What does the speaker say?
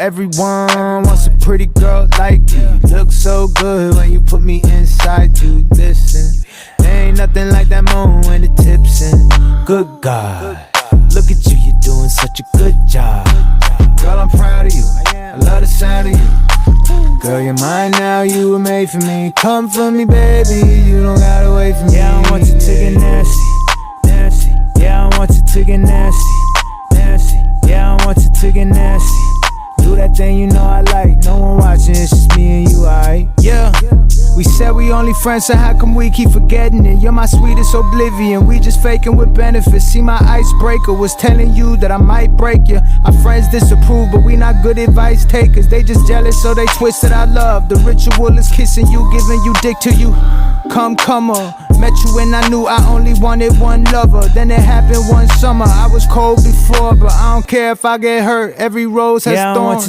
Everyone wants a pretty girl like you. You look so good when you put me inside you. Listen, there ain't nothing like that moment when the tips in. Good God, look at you, you're doing such a good job. Girl, I'm proud of you, I love the sound of you. Girl, you're mine now, you were made for me. Come for me, baby, you don't gotta wait for me. Yeah, I want you to get nasty, nasty. Yeah, I want you to get nasty, nasty. Yeah, I want you to get nasty. Do that thing you know I like, no one watching, it's just me and you, alright? Yeah, we said we only friends, so how come we keep forgetting it? You're my sweetest oblivion, we just faking with benefits. See, my icebreaker was telling you that I might break you. Our friends disapprove, but we not good advice takers. They just jealous, so they twisted our love. The ritual is kissing you, giving you dick to you. Come on. Met you when I knew I only wanted one lover. Then it happened one summer. I was cold before, but I don't care if I get hurt. Every rose has thorns.